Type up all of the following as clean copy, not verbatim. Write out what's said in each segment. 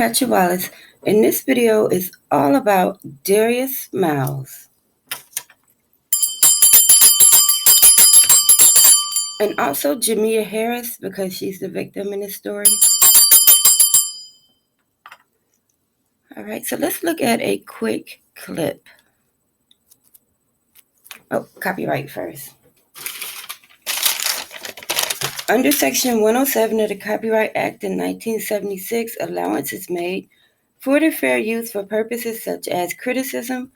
Patrick Wallace, and this video is all about Darius Miles. And also Jamea Harris, because she's the victim in this story. All right, so let's look at a quick clip. Oh, copyright first. Under Section 107 of the Copyright Act in 1976, allowance is made for the fair use for purposes such as criticism,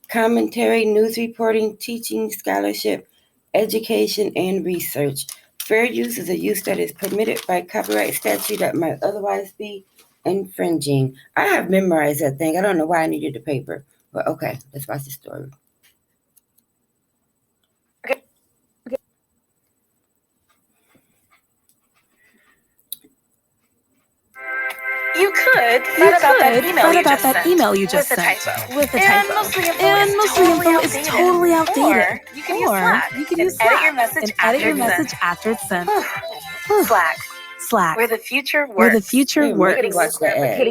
commentary, news reporting, teaching, scholarship, education, and research. Fair use is a use that is permitted by copyright statute that might otherwise be infringing. I have memorized that thing. I don't know why I needed the paper, but okay, let's watch the story. You could find about that email you just sent with a typo. And most of the info is totally outdated. Or you can use Slack and edit your message after it's sent. Slack, where the future works. Getting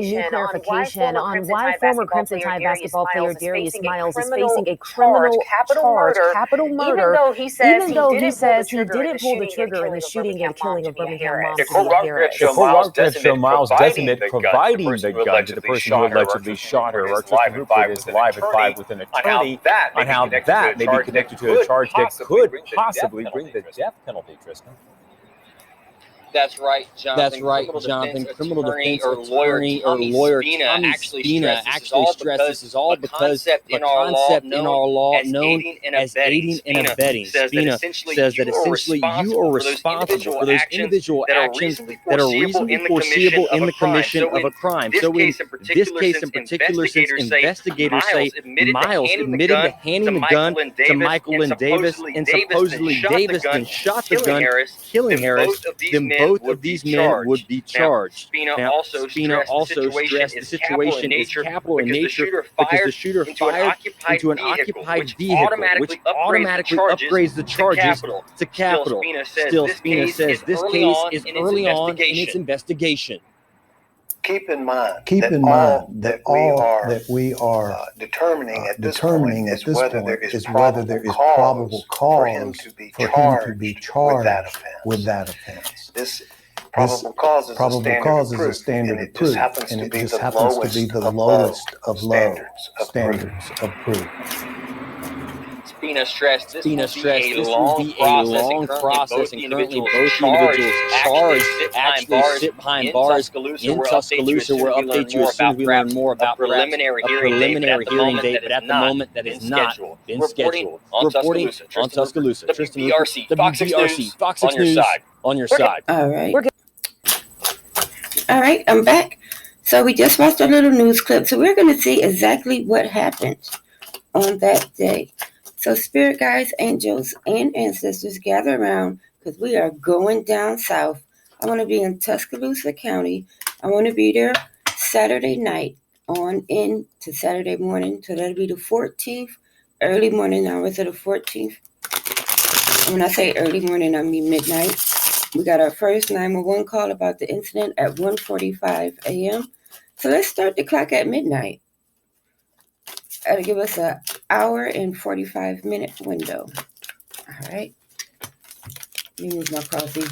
new clarification on why former Crimson Tide basketball player Darius Miles is facing a criminal charge, capital murder, even though he says he didn't pull the trigger in the shooting and killing of Birmingham mom Jamea Harris. The court show Miles decimate providing the gun to the person who allegedly shot her. Our Tristan Hooper is live at 5 with an attorney on how that may be connected to a charge that could possibly bring the death penalty, Tristan. That's right, Jonathan. Criminal defense attorney or lawyer Tommy Spina actually stressed this is all because a concept in our law known as aiding and abetting. Spina says that essentially you are responsible for those individual actions that are reasonably foreseeable in the commission of a crime. So in this case in particular, since investigators say Miles admitted to handing the gun to Michael and Davis, and supposedly Davis then shot the gun, killing Harris, then both of these men would be charged. Now, Spina also stressed the situation is capital in nature because the shooter fired into an occupied vehicle, which automatically upgrades the charges to capital. Still, Spina says this case is early on in its investigation. Keep in mind that we are determining at this point is whether there is probable cause for him to be charged with that offense. This probable cause is a standard of proof, and it just happens to be the lowest of standards of proof. Spina stressed this will be a long process, and currently both individuals charged actually sit behind bars in Tuscaloosa. We'll update you as soon as we learn more about a preliminary hearing date, but at the moment that is not been scheduled. Reporting on Tuscaloosa. Tristan WBRC, WBRC, Fox 6 News on your side. All right, I'm back. So we just watched a little news clip. So we're going to see exactly what happened on that day. So spirit guides, angels, and ancestors gather around because we are going down south. I want to be in Tuscaloosa County. I want to be there Saturday night on into Saturday morning. So that'll be the 14th, early morning hours of the 14th. And when I say early morning, I mean midnight. We got our first 911 call about the incident at 1:45 a.m. So let's start the clock at midnight. That'll give us an hour and 45-minute window. All right. Let me use my coffee.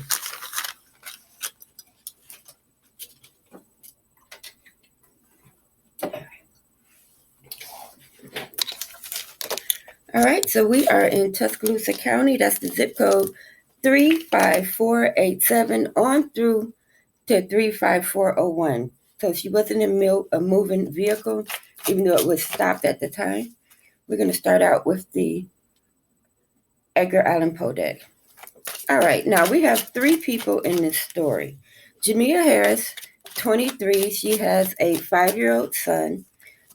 All right, so we are in Tuscaloosa County. That's the zip code 35487 on through to 35401. So she wasn't in a moving vehicle, even though it was stopped at the time. We're going to start out with the Edgar Allan Poe deck. All right, now we have 3 people in this story. Jamea Harris, 23. She has a 5-year-old son.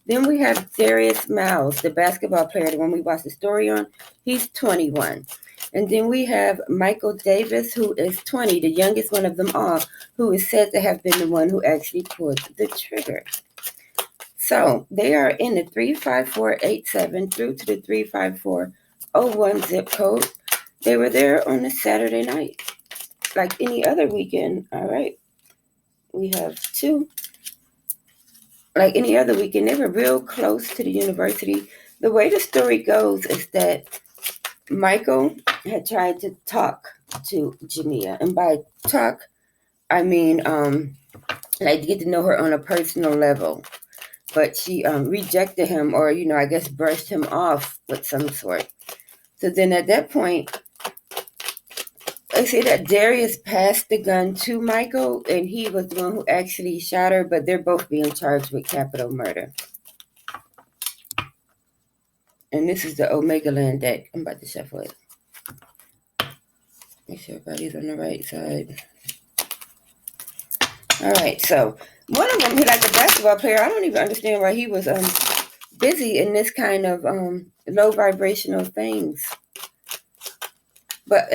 Then we have Darius Miles, the basketball player, the one we watched the story on. He's 21. And then we have Michael Davis, who is 20, the youngest one of them all, who is said to have been the one who actually pulled the trigger. So they are in the 35487 through to the 35401 zip code. They were there on a Saturday night, like any other weekend. All right. We have 2 like any other weekend, they were real close to the university. The way the story goes is that Michael had tried to talk to Jamea. And by talk, I mean, like get to know her on a personal level. But she rejected him, or, I guess brushed him off with some sort. So then at that point, they say that Darius passed the gun to Michael, and he was the one who actually shot her, but they're both being charged with capital murder. And this is the Omega Land deck. I'm about to shuffle it. Make sure everybody's on the right side. All right, so one of them, he like a basketball player. I don't even understand why he was busy in this kind of low vibrational things. But,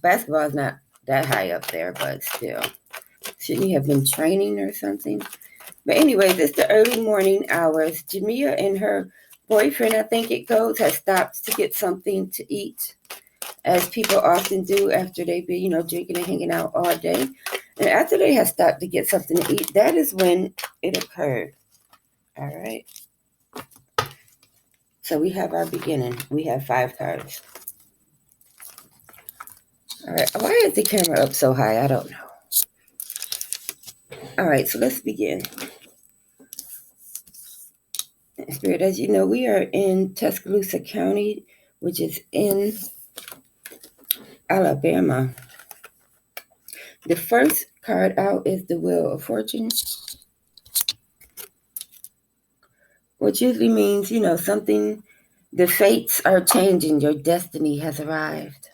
basketball is not that high up there, but still. Shouldn't he have been training or something? But anyways, it's the early morning hours. Jamea and her boyfriend, I think it goes, has stopped to get something to eat, as people often do after they've been, drinking and hanging out all day. And after they have stopped to get something to eat, that is when it occurred. All right. So we have our beginning. We have 5 cards. All right. Why is the camera up so high? I don't know. All right. So let's begin. Spirit, as you know, we are in Tuscaloosa County, which is in Alabama. The first card out is the Wheel of Fortune, which usually means, something, the fates are changing. Your destiny has arrived.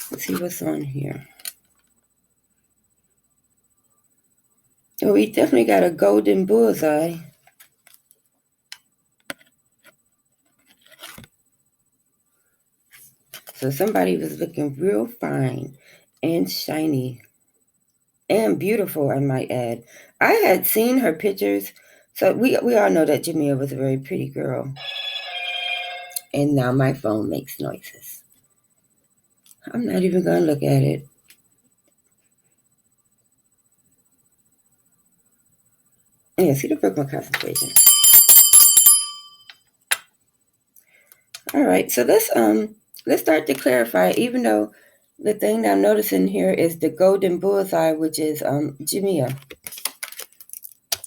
Let's see what's on here. Oh, we definitely got a golden bullseye. So somebody was looking real fine and shiny and beautiful, I might add. I had seen her pictures. So we all know that Jamea was a very pretty girl. And now my phone makes noises. I'm not even going to look at it. Yeah, see, that broke my concentration. All right, so let's start to clarify, even though the thing that I'm noticing here is the golden bullseye, which is Jamea.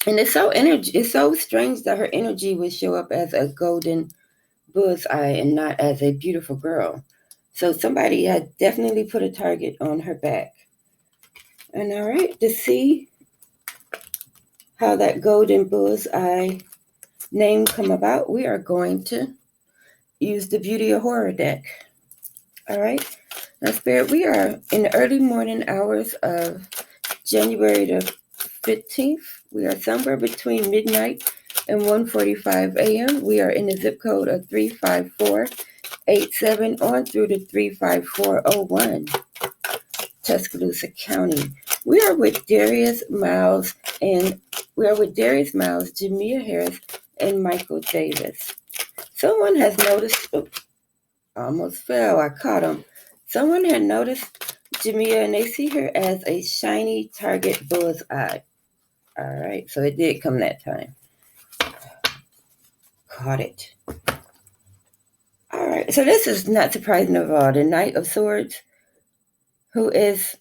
And it's so strange that her energy would show up as a golden bullseye and not as a beautiful girl. So somebody had definitely put a target on her back. And all right, to see how that golden bullseye name come about, we are going to use the Beauty of Horror deck. All right. Now, Spirit, we are in the early morning hours of January the 15th. We are somewhere between midnight and 1:45 a.m. We are in the zip code of 35487 on through to 35401, Tuscaloosa County. We are with Darius Miles, Jamea Harris, and Michael Davis. Someone has noticed, almost fell, I caught him. Someone had noticed Jamea, and they see her as a shiny target bullseye. All right, so it did come that time. Caught it. All right, so this is not surprising at all. The Knight of Swords, who is,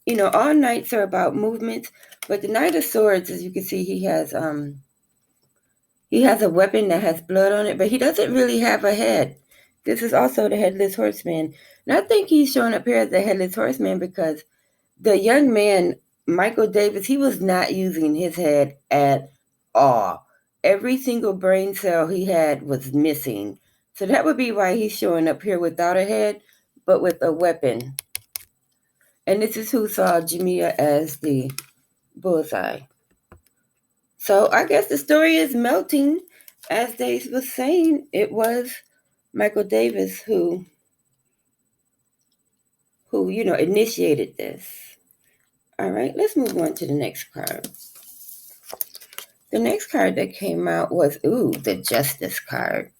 all knights are about movement, but the Knight of Swords, as you can see, he has a weapon that has blood on it, but he doesn't really have a head. This is also the Headless Horseman. And I think he's showing up here as the Headless Horseman because the young man, Michael Davis, he was not using his head at all. Every single brain cell he had was missing. So that would be why he's showing up here without a head, but with a weapon. And this is who saw Jamea as the bullseye. So I guess the story is melting. As they was saying, it was Michael Davis who initiated this. All right, let's move on to the next card. The next card that came out was, the Justice card.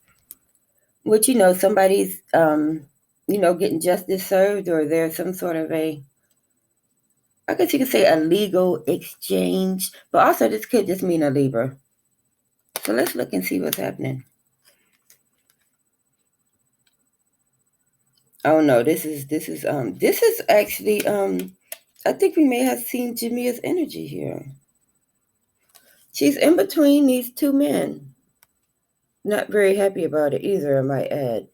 Which, somebody's, getting justice served, or there's some sort of a I guess you could say a legal exchange, but also this could just mean a Libra. So let's look and see what's happening. Oh no, this is actually I think we may have seen Jamea's energy here. She's in between these two men. Not very happy about it either, I might add.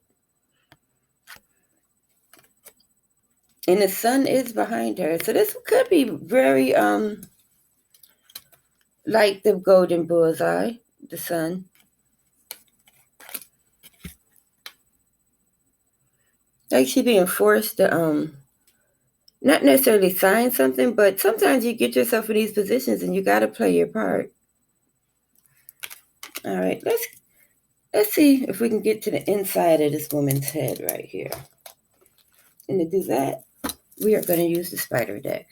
And the sun is behind her. So this could be very like the golden bullseye, the sun. Like she being forced to not necessarily sign something, but sometimes you get yourself in these positions and you gotta play your part. All right, let's see if we can get to the inside of this woman's head right here. And to do that, we are going to use the spider deck.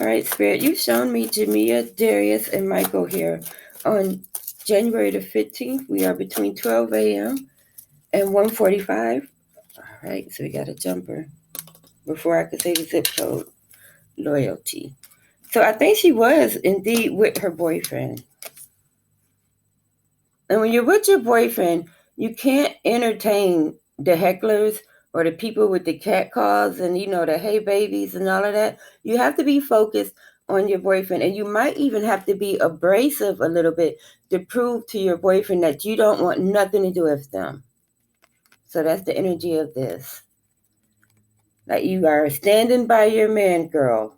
All right, Spirit, you've shown me Jamea, Darius, and Michael here on January the 15th. We are between 12 a.m. and 1:45. All right, so we got a jumper before I could say the zip code. Loyalty. So I think she was indeed with her boyfriend. And when you're with your boyfriend, you can't entertain the hecklers or the people with the cat calls and, the hey babies and all of that. You have to be focused on your boyfriend. And you might even have to be abrasive a little bit to prove to your boyfriend that you don't want nothing to do with them. So that's the energy of this. Like you are standing by your man, girl.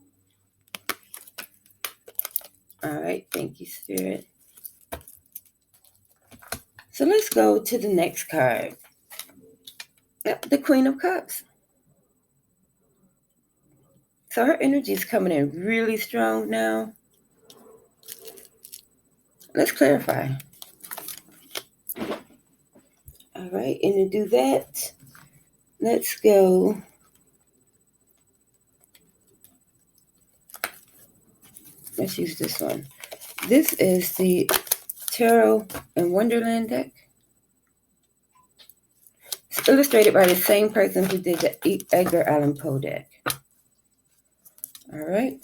All right. Thank you, Spirit. So let's go to the next card. The Queen of Cups. So her energy is coming in really strong now. Let's clarify. All right, and to do that, let's go. Let's use this one. This is the Tarot and Wonderland deck. It's illustrated by the same person who did the Edgar Allan Poe deck. All right.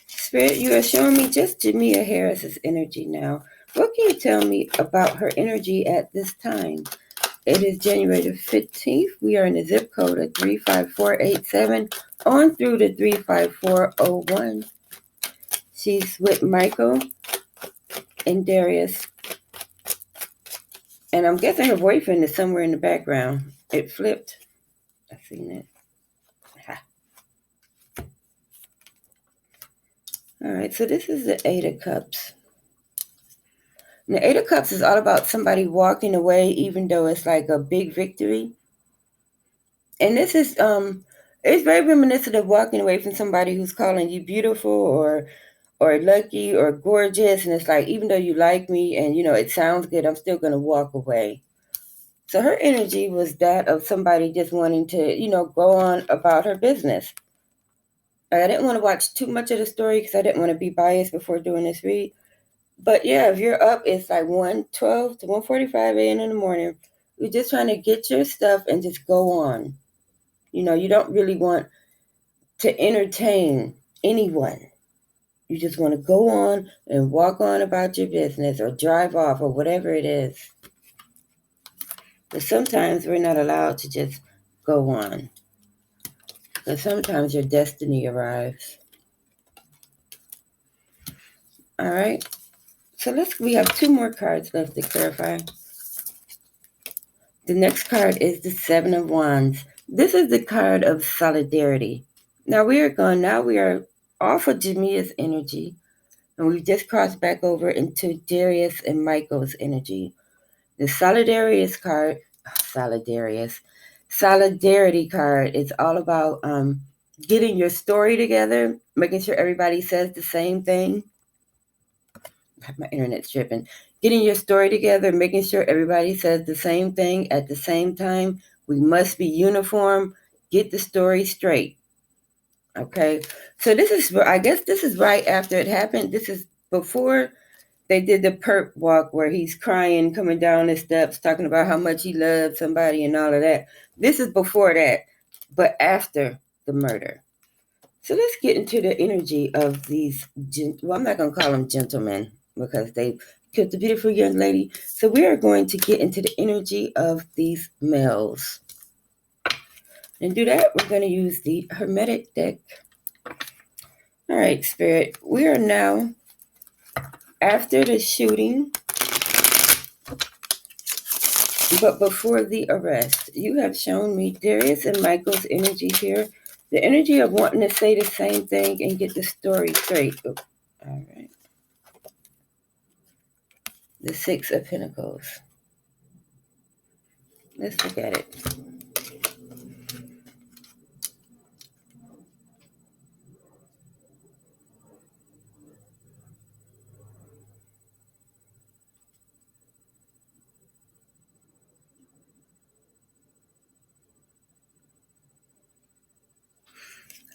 Spirit, you are showing me just Jamea Harris's energy now. What can you tell me about her energy at this time? It is January the 15th. We are in the zip code of 35487 on through to 35401. She's with Michael and Darius. And I'm guessing her boyfriend is somewhere in the background. It flipped. I've seen it. All right, so this is the Eight of Cups. And the Eight of Cups is all about somebody walking away, even though it's like a big victory. And this is it's very reminiscent of walking away from somebody who's calling you beautiful or lucky or gorgeous. And it's like, even though you like me and, it sounds good, I'm still going to walk away. So her energy was that of somebody just wanting to, go on about her business. I didn't want to watch too much of the story because I didn't want to be biased before doing this read. But yeah, if you're up, it's like 1:12 to 1:45 a.m. in the morning. You're just trying to get your stuff and just go on. You don't really want to entertain anyone. You just want to go on and walk on about your business or drive off or whatever it is. But sometimes we're not allowed to just go on. But sometimes your destiny arrives. All right. So we have two more cards left to clarify. The next card is the Seven of Wands. This is the card of solidarity. Now we are off of Jamea's energy, and we've just crossed back over into Darius and Michael's energy. The solidarity card is all about getting your story together, making sure everybody says the same thing. My internet's tripping. Getting your story together, making sure everybody says the same thing at the same time. We must be uniform. Get the story straight. Okay. So I guess this is right after it happened. This is before they did the perp walk where he's crying, coming down the steps, talking about how much he loved somebody and all of that. This is before that, but after the murder. So let's get into the energy of these, well, I'm not going to call them gentlemen because they killed the beautiful young lady. So we are going to get into the energy of these males. And to do that, we're going to use the Hermetic deck. All right, Spirit, we are now after the shooting, but before the arrest. You have shown me Darius and Michael's energy here. The energy of wanting to say the same thing and get the story straight. Oh, all right. The Six of Pentacles. Let's look at it.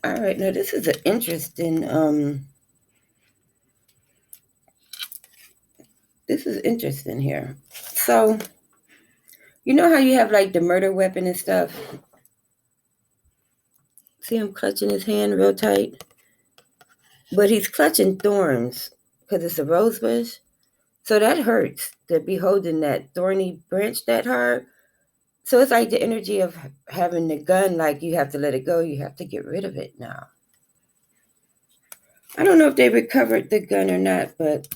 All right, now this is an interesting, this is interesting here. So, you know how you have like the murder weapon and stuff? See him clutching his hand real tight? But he's clutching thorns because it's a rose bush. So that hurts to be holding that thorny branch that hard. So it's like the energy of having the gun, like you have to let it go. You have to get rid of it now. I don't know if they recovered the gun or not, but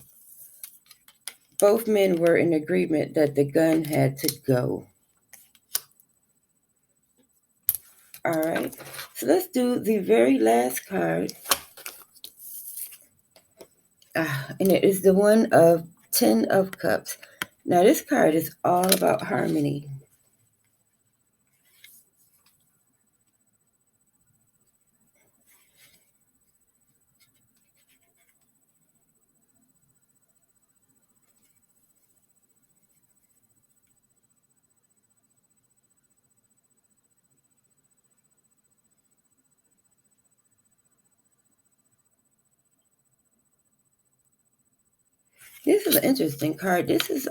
both men were in agreement that the gun had to go. All right. So let's do the very last card. And it is the one of 10 of Cups. Now this card is all about harmony. This is an interesting card. This is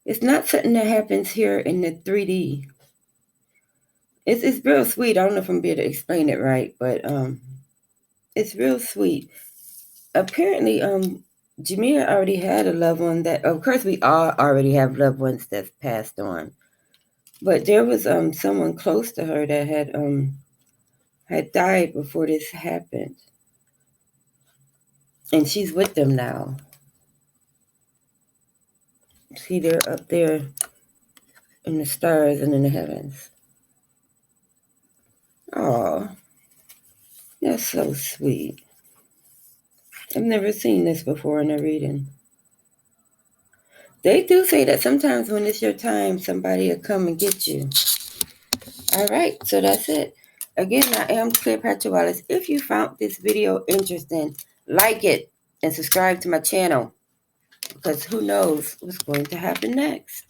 it's not something that happens here in the 3D. It's real sweet. I don't know if I'm able to explain it right, but it's real sweet. Apparently, Jamea already had a loved one that, of course, we all already have loved ones that's passed on. But there was someone close to her that had died before this happened. And she's with them now. See, they're up there in the stars and in the heavens. Oh, that's so sweet. I've never seen this before in a reading. They do say that sometimes when it's your time, somebody will come and get you. All right, so that's it. Again, I am Cleopatra Wallace. If you found this video interesting, like it and subscribe to my channel, because who knows what's going to happen next.